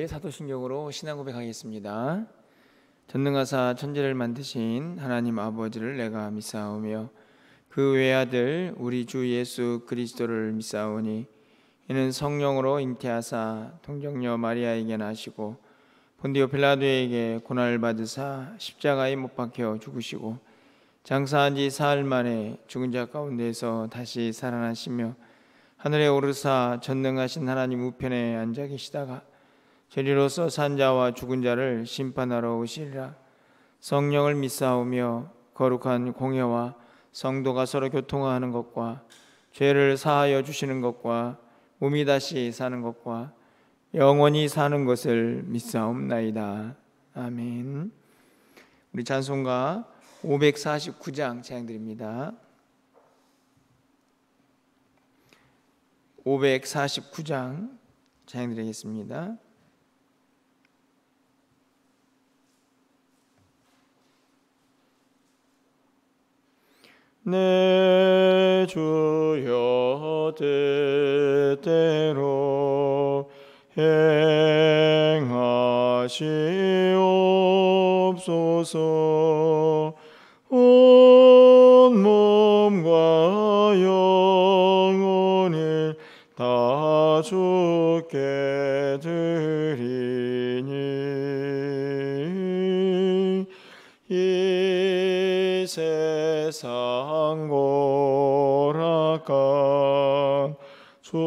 일요일 사도신경으로 신앙 고백하겠습니다. 전능하사 천지를 만드신 하나님 아버지를 내가 믿사오며 그 외아들 우리 주 예수 그리스도를 믿사오니 이는 성령으로 잉태하사 동정녀 마리아에게 나시고 본디오 빌라도에게 고난을 받으사 십자가에 못 박혀 죽으시고 장사한 지 사흘 만에 죽은 자 가운데서 다시 살아나시며 하늘에 오르사 전능하신 하나님 우편에 앉아 계시다가 저리로서 산 자와 죽은 자를 심판하러 오시리라. 성령을 믿사오며 거룩한 공회와 성도가 서로 교통하는 것과 죄를 사하여 주시는 것과 몸이 다시 사는 것과 영원히 사는 것을 믿사옵나이다. 아멘. 우리 찬송가 549장 찬양드립니다. 549장 찬양드리겠습니다. 내 주여 뜻대로 행하시옵소서. 온 몸과 영혼을 다 주께 드리니 이 세상 고락한 주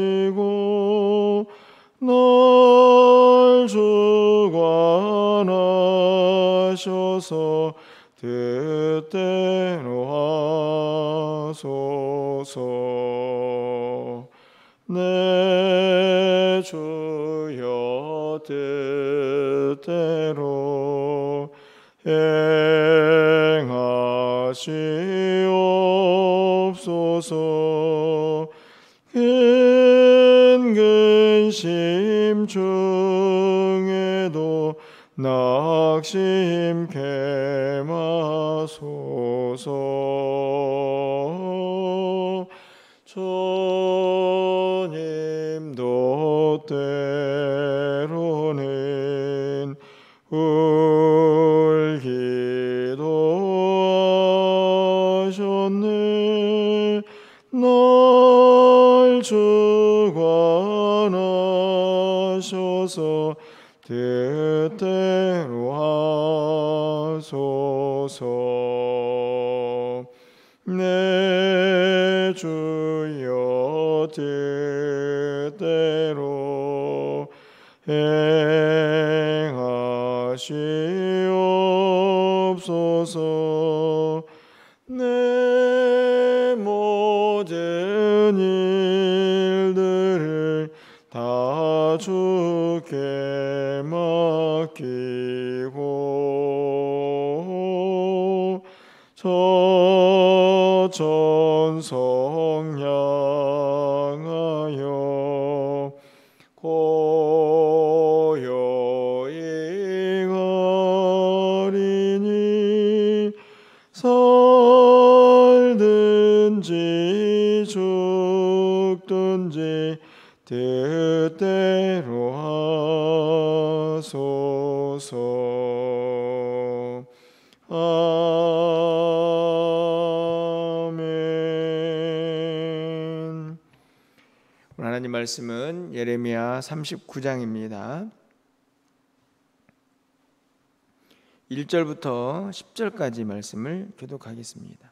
인도하시고 날 주관하셔서 뜻대로 하소서. 내 주여 뜻대로 행하시옵소서. 근심 중에도 낙심케 마소서. 주님도 때로는 울기도 하셨네. 날 주관하셔서 뜻대로 하소서. 내 주여 뜻대로 행하시옵소서. 내 모든 일들을 다 주께 맡기고 저 천성 향하여 고요히 가리니 살든지 죽든지 뜻대로 하소서. 아멘. 오늘 하나님 말씀은 예레미야 39장입니다. 1절부터 10절까지 말씀을 교독하겠습니다.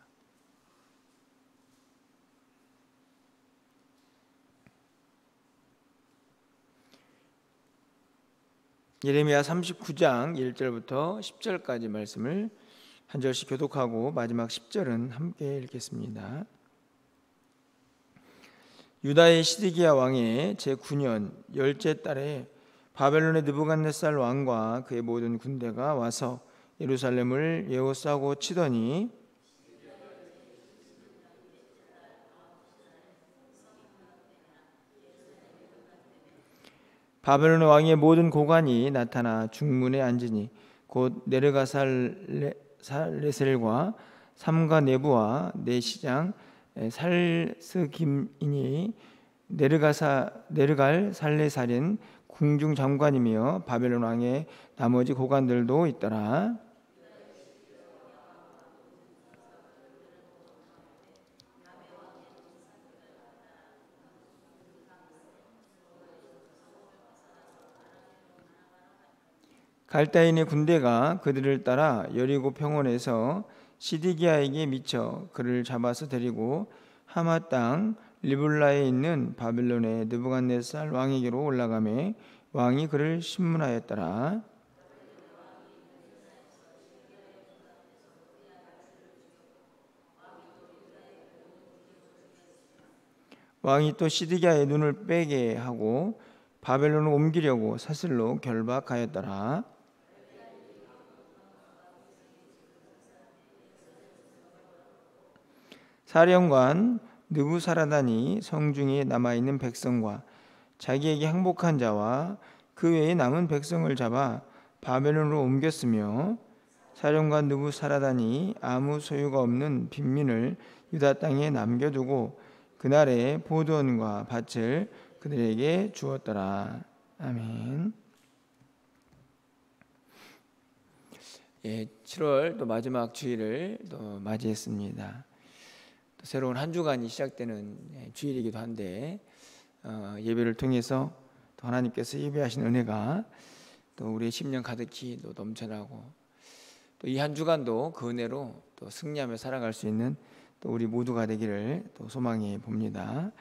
예레미야 39장 1절부터 10절까지 말씀을 한 절씩 교독하고 마지막 10절은 함께 읽겠습니다. 유다의 시드기야 왕의 제9년 10째 달에 바벨론의 느부갓네살 왕과 그의 모든 군대가 와서 예루살렘을 에워싸고 치더니 바벨론 왕의 모든 고관이 나타나 중문에 앉으니 곧 네르가살레셀과 삼가 네부와 내시장 살스김이니 네르갈 살레살인 궁중 장관이며 바벨론 왕의 나머지 고관들도 있더라. 갈다인의 군대가 그들을 따라 여리고 평원에서 시디기야에게 미쳐 그를 잡아서 데리고 하마 땅 리블라에 있는 바벨론의 느부갓네살 왕에게로 올라가매 왕이 그를 신문하였더라. 왕이 또 시드기야의 눈을 빼게 하고 바벨론을 옮기려고 사슬로 결박하였더라. 사령관 느부사라단이 성중에 남아있는 백성과 자기에게 항복한 자와 그 외에 남은 백성을 잡아 바벨론으로 옮겼으며 사령관 느부사라단이 아무 소유가 없는 빈민을 유다 땅에 남겨두고 그날에 보드원과 밭을 그들에게 주었더라. 아멘. 7월 또 마지막 주일을 또 맞이했습니다. 또 새로운 한 주간이 시작되는 주일이기도 한데 예배를 통해서 또 하나님께서 예배하신 은혜가 또 우리의 심령 가득히 또 넘쳐나고 또 이 한 주간도 그 은혜로 또 승리하며 살아갈 수 있는 또 우리 모두가 되기를 또 소망해 봅니다.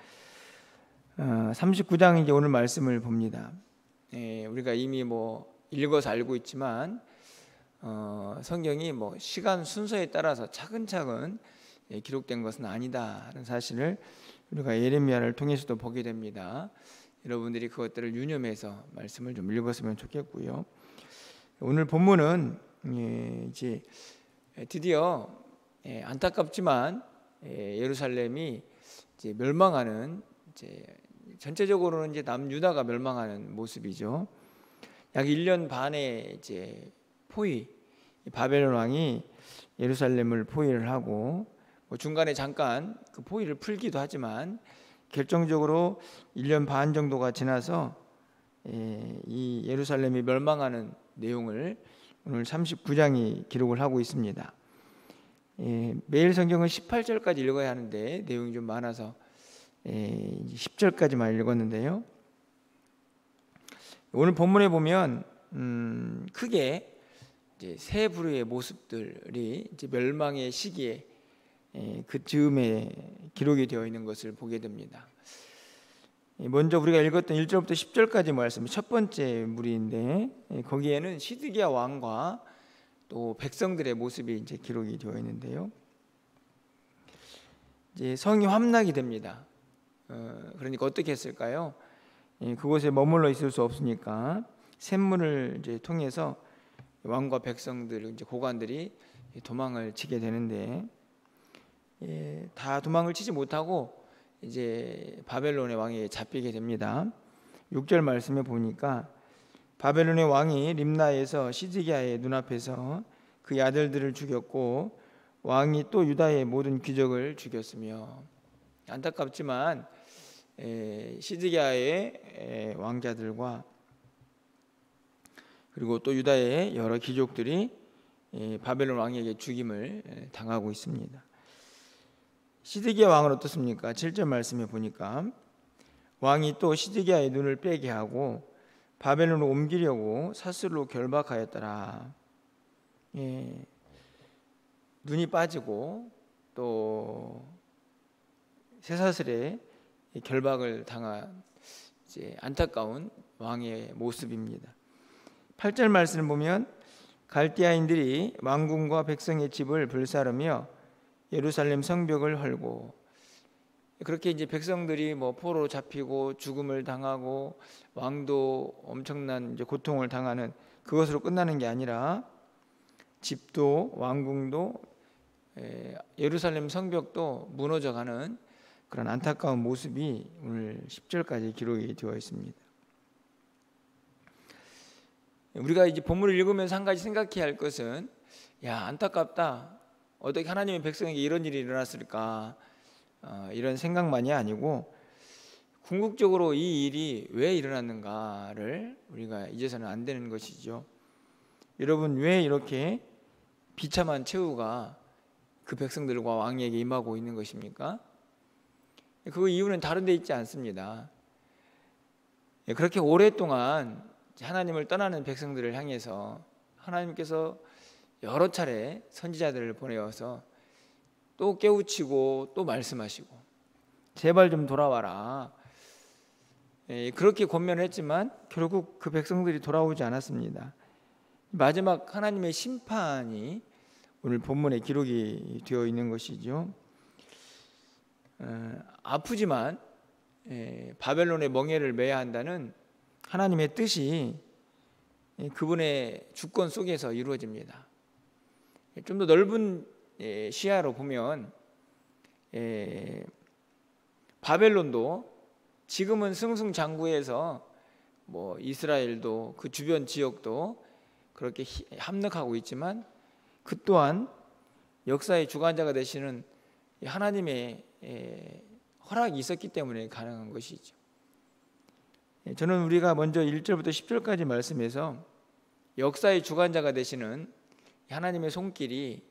39장 이제 오늘 말씀을 봅니다. 우리가 이미 읽어서 알고 있지만 성경이 시간 순서에 따라서 차근차근 기록된 것은 아니다라는 사실을 우리가 예레미야를 통해서도 보게 됩니다. 여러분들이 그것들을 유념해서 말씀을 좀 읽었으면 좋겠고요. 오늘 본문은 이제 드디어 안타깝지만 예루살렘이 이제 멸망하는 전체적으로는 이제 남유다가 멸망하는 모습이죠. 약 1년 반의 이제 포위, 바벨론 왕이 예루살렘을 포위를 하고 중간에 잠깐 그 포위를 풀기도 하지만 결정적으로 1년 반 정도가 지나서 이 예루살렘이 멸망하는 내용을 오늘 39장이 기록을 하고 있습니다. 매일 성경은 18절까지 읽어야 하는데 내용이 좀 많아서 10절까지만 읽었는데요. 오늘 본문에 보면 크게 이제 세 부류의 모습들이 이제 멸망의 시기에 그 즈음에 기록이 되어 있는 것을 보게 됩니다. 먼저 우리가 읽었던 1절부터 10절까지 말씀, 첫 번째 무리인데 거기에는 시드기야 왕과 또 백성들의 모습이 이제 기록이 되어 있는데요. 이제 성이 함락이 됩니다. 그러니까 어떻게 했을까요? 그곳에 머물러 있을 수 없으니까 샘문을 이제 통해서 왕과 백성들, 이제 고관들이 도망을 치게 되는데 다 도망을 치지 못하고 이제 바벨론의 왕에 잡히게 됩니다. 6절 말씀에 보니까 바벨론의 왕이 림나에서 시드기야의 눈앞에서 그의 아들들을 죽였고 왕이 또 유다의 모든 귀족을 죽였으며, 안타깝지만 시드기야의 왕자들과 그리고 또 유다의 여러 귀족들이 바벨론 왕에게 죽임을 당하고 있습니다. 시드기야 왕은 어떻습니까? 7절 말씀에 보니까 왕이 또 시드기야의 눈을 빼게 하고 바벨론으로 옮기려고 사슬로 결박하였더라. 눈이 빠지고 또 쇠사슬에 결박을 당한 이제 안타까운 왕의 모습입니다. 8절 말씀을 보면 갈대아인들이 왕궁과 백성의 집을 불사르며 예루살렘 성벽을 헐고, 그렇게 이제 백성들이 포로 잡히고 죽음을 당하고 왕도 엄청난 이제 고통을 당하는 그것으로 끝나는 게 아니라 집도 왕궁도 예루살렘 성벽도 무너져가는 그런 안타까운 모습이 오늘 10절까지 기록이 되어 있습니다. 우리가 이제 본문을 읽으면서 한 가지 생각해야 할 것은, 안타깝다. 어떻게 하나님의 백성에게 이런 일이 일어났을까? 이런 생각만이 아니고 궁극적으로 이 일이 왜 일어났는가를 우리가 잊어서는 안 되는 것이죠. 여러분, 왜 이렇게 비참한 최후가 그 백성들과 왕에게 임하고 있는 것입니까? 그 이유는 다른 데 있지 않습니다. 그렇게 오랫동안 하나님을 떠나는 백성들을 향해서 하나님께서 여러 차례 선지자들을 보내어서 또 깨우치고 또 말씀하시고 제발 좀 돌아와라, 그렇게 권면했지만 결국 그 백성들이 돌아오지 않았습니다. 마지막 하나님의 심판이 오늘 본문에 기록이 되어 있는 것이죠. 아프지만 바벨론의 멍에를 매야 한다는 하나님의 뜻이 그분의 주권 속에서 이루어집니다. 좀 더 넓은 시야로 보면 바벨론도 지금은 승승장구해서 이스라엘도 그 주변 지역도 그렇게 함락하고 있지만 그 또한 역사의 주관자가 되시는 하나님의 허락이 있었기 때문에 가능한 것이죠. 저는 우리가 먼저 1절부터 10절까지 말씀에서 역사의 주관자가 되시는 하나님의 손길이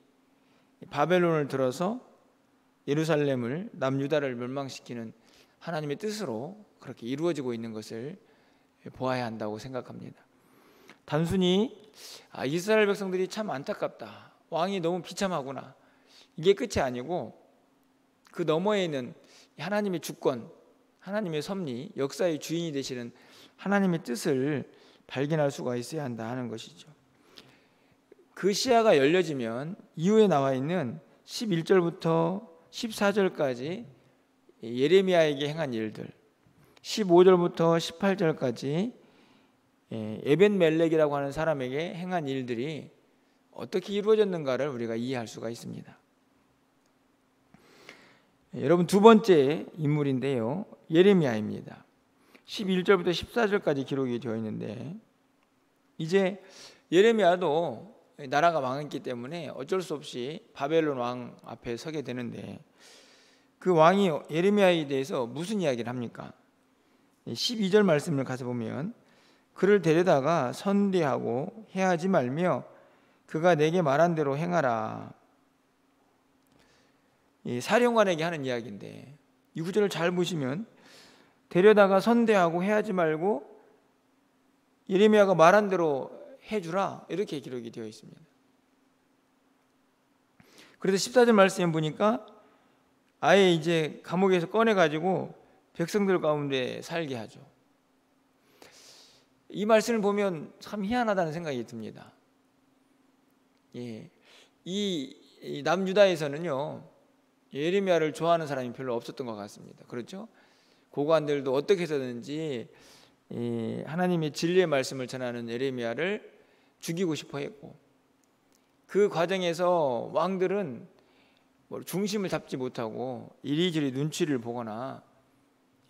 바벨론을 들어서 예루살렘을, 남유다를 멸망시키는 하나님의 뜻으로 그렇게 이루어지고 있는 것을 보아야 한다고 생각합니다. 단순히 이스라엘 백성들이 참 안타깝다, 왕이 너무 비참하구나, 이게 끝이 아니고 그 너머에 있는 하나님의 주권, 하나님의 섭리, 역사의 주인이 되시는 하나님의 뜻을 발견할 수가 있어야 한다 하는 것이죠. 그 시야가 열려지면 이후에 나와 있는 11절부터 14절까지 예레미야에게 행한 일들, 15절부터 18절까지 에벤멜렉이라고 하는 사람에게 행한 일들이 어떻게 이루어졌는가를 우리가 이해할 수가 있습니다. 여러분, 두 번째 인물인데요, 예레미야입니다. 11절부터 14절까지 기록이 되어 있는데, 이제 예레미야도 나라가 망했기 때문에 어쩔 수 없이 바벨론 왕 앞에 서게 되는데, 그 왕이 예레미야에 대해서 무슨 이야기를 합니까? 12절 말씀을 가서 보면, 그를 데려다가 선대하고 해하지 말며 그가 내게 말한 대로 행하라. 사령관에게 하는 이야기인데, 이 구절을 잘 보시면 데려다가 선대하고 해하지 말고 예레미야가 말한 대로 해주라, 이렇게 기록이 되어 있습니다. 그래서 14절 말씀에 보니까 아예 이제 감옥에서 꺼내가지고 백성들 가운데 살게 하죠. 이 말씀을 보면 참 희한하다는 생각이 듭니다. 이 남유다에서는요, 예레미야를 좋아하는 사람이 별로 없었던 것 같습니다. 그렇죠? 고관들도 어떻게 해서든지 하나님의 진리의 말씀을 전하는 예레미야를 죽이고 싶어 했고, 그 과정에서 왕들은 중심을 잡지 못하고 이리저리 눈치를 보거나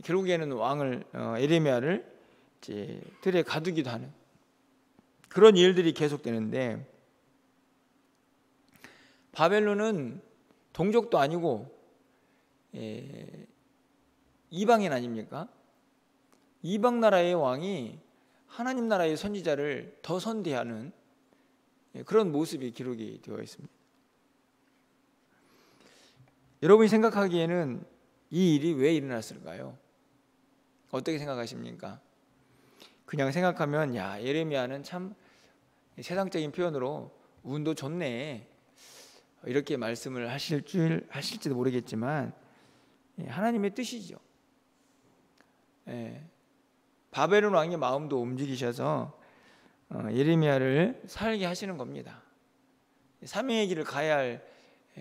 결국에는 왕을 예레미야를 이제 들에 가두기도 하는 그런 일들이 계속되는데, 바벨론은 동족도 아니고 이방인 아닙니까? 이방 나라의 왕이 하나님 나라의 선지자를 더 선대하는 그런 모습이 기록이 되어 있습니다. 여러분이 생각하기에는 이 일이 왜 일어났을까요? 어떻게 생각하십니까? 그냥 생각하면 예레미야는 참 세상적인 표현으로 운도 좋네, 이렇게 말씀을 하실지도 모르겠지만 하나님의 뜻이죠. 바벨론 왕의 마음도 움직이셔서 예레미야를 살게 하시는 겁니다. 사명의 길을 가야 할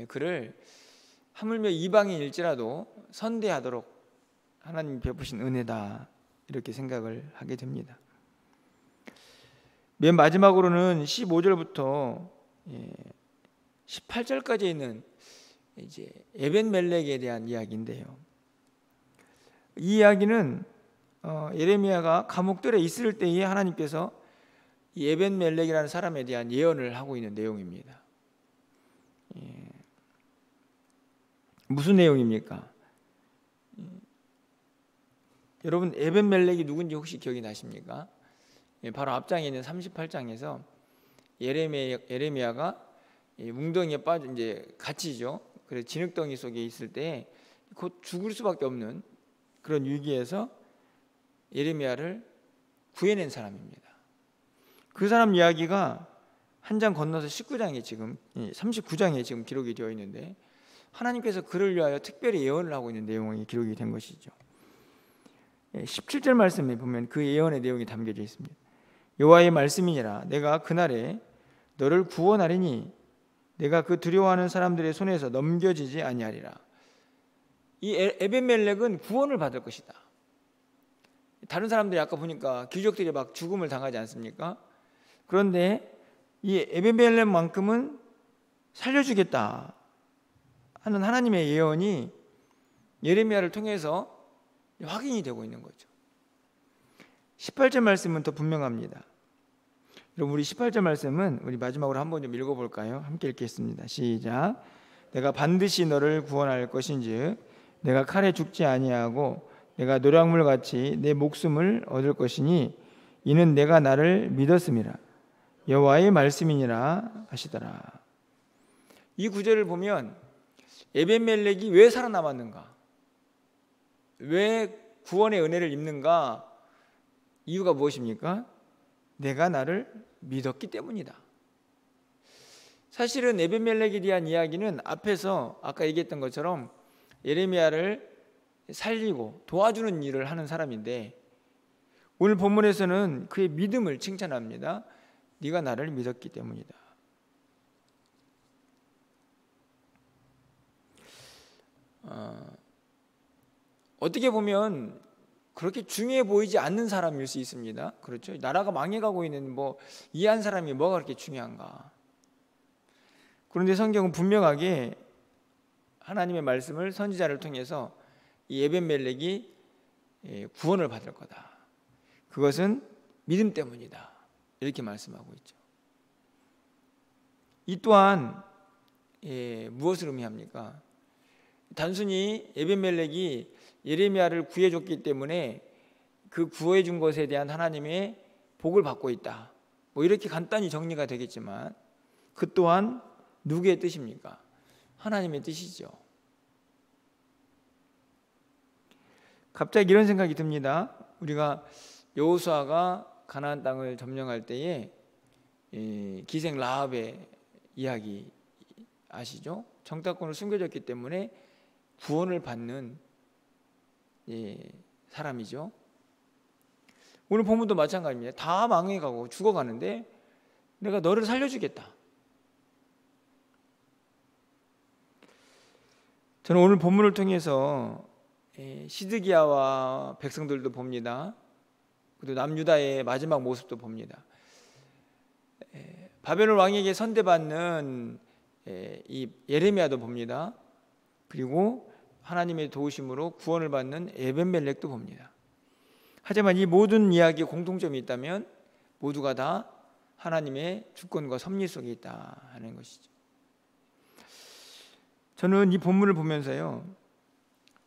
그를 하물며 이방인일지라도 선대하도록 하나님이 베푸신 은혜다, 이렇게 생각을 하게 됩니다. 맨 마지막으로는 15절부터 18절까지 있는 이제 에벤멜렉에 대한 이야기인데요, 이 이야기는 예레미야가 감옥들에 있을 때에 하나님께서 이 에벤멜렉이라는 사람에 대한 예언을 하고 있는 내용입니다. 무슨 내용입니까? 여러분 에벤멜렉이 누군지 혹시 기억이 나십니까? 바로 앞장에 있는 38장에서 예레미야가 웅덩이에 빠져 이제 갇히죠. 그래서 진흙덩이 속에 있을 때 곧 죽을 수밖에 없는 그런 위기에서 예레미야를 구해낸 사람입니다. 그 사람 이야기가 한 장 건너서 19장에 지금 39장에 지금 기록이 되어 있는데 하나님께서 그를 위하여 특별히 예언을 하고 있는 내용이 기록이 된 것이죠. 17절 말씀에 보면 그 예언의 내용이 담겨져 있습니다. 여호와의 말씀이니라 내가 그날에 너를 구원하리니 내가 그 두려워하는 사람들의 손에서 넘겨지지 아니하리라. 이 에벤멜렉은 구원을 받을 것이다. 다른 사람들이 아까 보니까 귀족들이 막 죽음을 당하지 않습니까? 그런데 이 에벤멜렉만큼은 살려주겠다 하는 하나님의 예언이 예레미야를 통해서 확인이 되고 있는 거죠. 18절 말씀은 더 분명합니다. 여러분 우리 18절 말씀은 우리 마지막으로 한번 좀 읽어볼까요? 함께 읽겠습니다. 시작. 내가 반드시 너를 구원할 것인즉 내가 칼에 죽지 아니하고 내가 노략물같이 내 목숨을 얻을 것이니 이는 내가 나를 믿었음이라 여호와의 말씀이니라 하시더라. 이 구절을 보면 에벤멜렉이 왜 살아남았는가, 왜 구원의 은혜를 입는가, 이유가 무엇입니까? 내가 나를 믿었기 때문이다. 사실은 에벤멜렉에 대한 이야기는 앞에서 아까 얘기했던 것처럼 예레미야를 살리고 도와주는 일을 하는 사람인데 오늘 본문에서는 그의 믿음을 칭찬합니다. 네가 나를 믿었기 때문이다. 어떻게 보면 그렇게 중요해 보이지 않는 사람일 수 있습니다. 그렇죠? 나라가 망해가고 있는 이 한 사람이 뭐가 그렇게 중요한가? 그런데 성경은 분명하게 하나님의 말씀을 선지자를 통해서 이 에벤멜렉이 구원을 받을 거다. 그것은 믿음 때문이다. 이렇게 말씀하고 있죠. 이 또한 무엇을 의미합니까? 단순히 에벤멜렉이 예레미야를 구해줬기 때문에 그 구해준 것에 대한 하나님의 복을 받고 있다. 이렇게 간단히 정리가 되겠지만 그 또한 누구의 뜻입니까? 하나님의 뜻이죠. 갑자기 이런 생각이 듭니다. 우리가 여호수아가 가나안 땅을 점령할 때에 기생 라합의 이야기 아시죠? 정탐꾼을 숨겨졌기 때문에 구원을 받는 사람이죠. 오늘 본문도 마찬가지입니다. 다 망해가고 죽어가는데 내가 너를 살려주겠다. 저는 오늘 본문을 통해서 시드기야와 백성들도 봅니다. 그리고 남유다의 마지막 모습도 봅니다. 바벨론 왕에게 선대받는 이 예레미야도 봅니다. 그리고 하나님의 도우심으로 구원을 받는 에벤멜렉도 봅니다. 하지만 이 모든 이야기에 공통점이 있다면 모두가 다 하나님의 주권과 섭리 속에 있다 하는 것이죠. 저는 이 본문을 보면서요,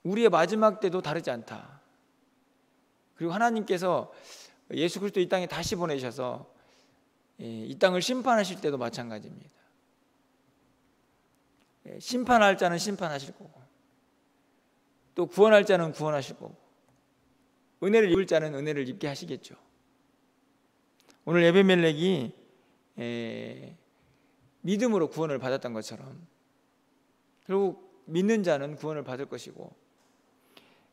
우리의 마지막 때도 다르지 않다. 그리고 하나님께서 예수 그리스도 이 땅에 다시 보내셔서 이 땅을 심판하실 때도 마찬가지입니다. 심판할 자는 심판하실 거고 또 구원할 자는 구원하실 거고 은혜를 입을 자는 은혜를 입게 하시겠죠. 오늘 에벤멜렉이 믿음으로 구원을 받았던 것처럼 결국 믿는 자는 구원을 받을 것이고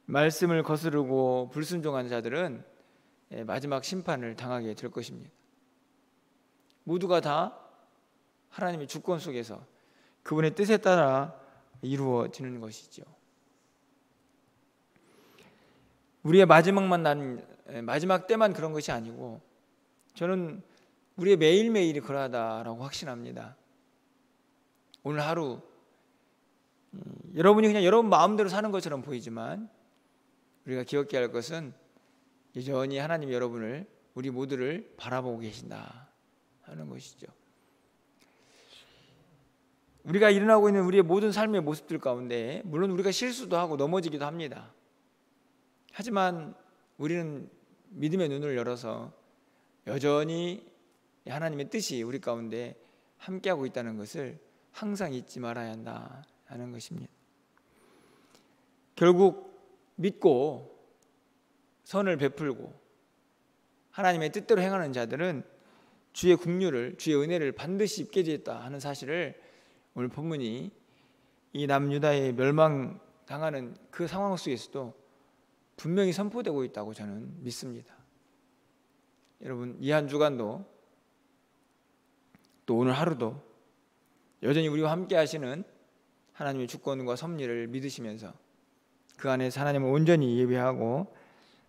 말씀을 거스르고 불순종한 자들은 마지막 심판을 당하게 될 것입니다. 모두가 다 하나님의 주권 속에서 그분의 뜻에 따라 이루어지는 것이죠. 우리의 마지막 때만 그런 것이 아니고 저는 우리의 매일매일이 그러하다라고 확신합니다. 오늘 하루 여러분이 그냥 여러분 마음대로 사는 것처럼 보이지만 우리가 기억해야 할 것은 여전히 하나님 여러분을 우리 모두를 바라보고 계신다 하는 것이죠. 우리가 일어나고 있는 우리의 모든 삶의 모습들 가운데 물론 우리가 실수도 하고 넘어지기도 합니다. 하지만 우리는 믿음의 눈을 열어서 여전히 하나님의 뜻이 우리 가운데 함께하고 있다는 것을 항상 잊지 말아야 한다 하는 것입니다. 결국 믿고 선을 베풀고 하나님의 뜻대로 행하는 자들은 주의 국류를, 주의 은혜를 반드시 입게 되었다 하는 사실을 오늘 본문이 이 남유다의 멸망당하는 그 상황 속에서도 분명히 선포되고 있다고 저는 믿습니다. 여러분, 이 한 주간도 또 오늘 하루도 여전히 우리와 함께 하시는 하나님의 주권과 섭리를 믿으시면서 그 안에서 하나님을 온전히 예배하고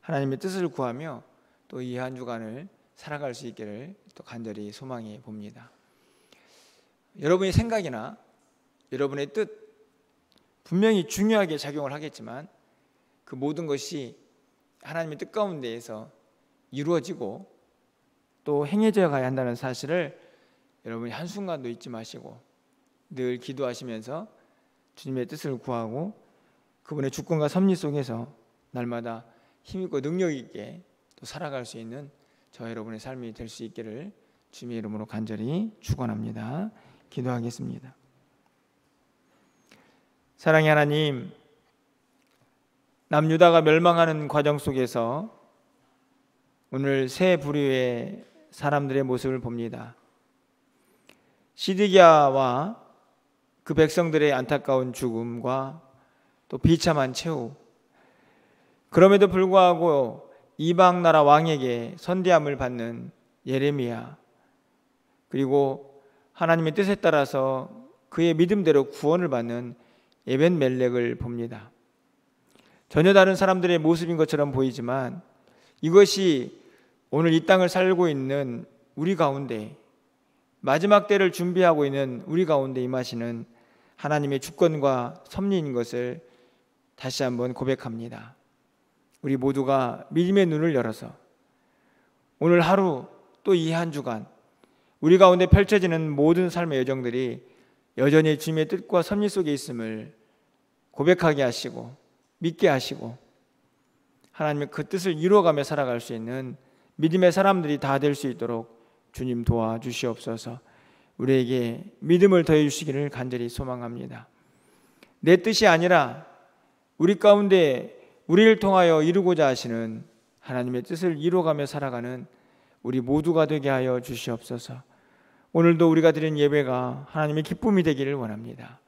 하나님의 뜻을 구하며 또 이 한 주간을 살아갈 수 있기를 또 간절히 소망해 봅니다. 여러분의 생각이나 여러분의 뜻 분명히 중요하게 작용을 하겠지만 그 모든 것이 하나님의 뜻 가운데에서 이루어지고 또 행해져 가야 한다는 사실을 여러분이 한순간도 잊지 마시고 늘 기도하시면서 주님의 뜻을 구하고 그분의 주권과 섭리 속에서 날마다 힘있고 능력 있게 또 살아갈 수 있는 저 여러분의 삶이 될 수 있기를 주님의 이름으로 간절히 축원합니다. 기도하겠습니다. 사랑의 하나님, 남유다가 멸망하는 과정 속에서 오늘 세 부류의 사람들의 모습을 봅니다. 시드기야와 그 백성들의 안타까운 죽음과 또 비참한 최후, 그럼에도 불구하고 이방 나라 왕에게 선대함을 받는 예레미야, 그리고 하나님의 뜻에 따라서 그의 믿음대로 구원을 받는 에벤멜렉을 봅니다. 전혀 다른 사람들의 모습인 것처럼 보이지만 이것이 오늘 이 땅을 살고 있는 우리 가운데, 마지막 때를 준비하고 있는 우리 가운데 임하시는 하나님의 주권과 섭리인 것을 다시 한번 고백합니다. 우리 모두가 믿음의 눈을 열어서 오늘 하루 또 이 한 주간 우리 가운데 펼쳐지는 모든 삶의 여정들이 여전히 주님의 뜻과 섭리 속에 있음을 고백하게 하시고 믿게 하시고 하나님의 그 뜻을 이루어가며 살아갈 수 있는 믿음의 사람들이 다 될 수 있도록 주님 도와주시옵소서. 우리에게 믿음을 더해 주시기를 간절히 소망합니다. 내 뜻이 아니라 우리 가운데 우리를 통하여 이루고자 하시는 하나님의 뜻을 이루어가며 살아가는 우리 모두가 되게 하여 주시옵소서. 오늘도 우리가 드린 예배가 하나님의 기쁨이 되기를 원합니다.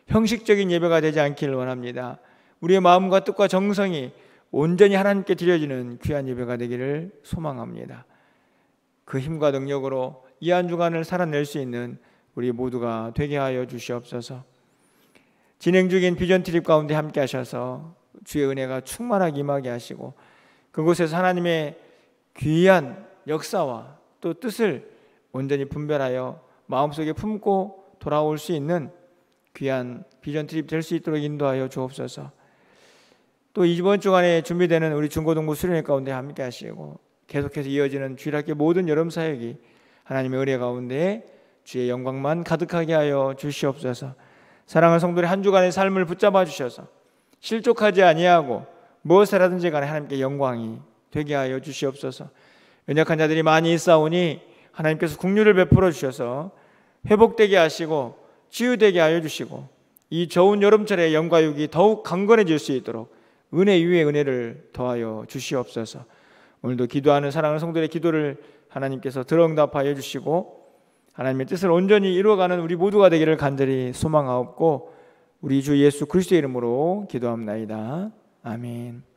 형식적인 예배가 되지 않기를 원합니다. 우리의 마음과 뜻과 정성이 온전히 하나님께 드려지는 귀한 예배가 되기를 소망합니다. 그 힘과 능력으로 이 한 주간을 살아낼 수 있는 우리 모두가 되게 하여 주시옵소서. 진행 중인 비전 트립 가운데 함께 하셔서 주의 은혜가 충만하게 임하게 하시고 그곳에서 하나님의 귀한 역사와 또 뜻을 온전히 분별하여 마음속에 품고 돌아올 수 있는 귀한 비전 트립 될 수 있도록 인도하여 주옵소서. 또 이번 주간에 준비되는 우리 중고등부 수련회 가운데 함께 하시고 계속해서 이어지는 주일학교 모든 여름 사역이 하나님의 은혜 가운데 주의 영광만 가득하게 하여 주시옵소서. 사랑하는 성도들의 한 주간의 삶을 붙잡아 주셔서 실족하지 아니하고 무엇을 하든지 간에 하나님께 영광이 되게 하여 주시옵소서. 연약한 자들이 많이 있사오니 하나님께서 긍휼을 베풀어 주셔서 회복되게 하시고 치유되게 하여 주시고 이 좋은 여름철에 영과육이 더욱 강건해질 수 있도록 은혜 위에 은혜를 더하여 주시옵소서. 오늘도 기도하는 사랑하는 성도들의 기도를 하나님께서 들어응답하여 주시고 하나님의 뜻을 온전히 이루어가는 우리 모두가 되기를 간절히 소망하옵고 우리 주 예수 그리스도의 이름으로 기도합나이다. 아멘.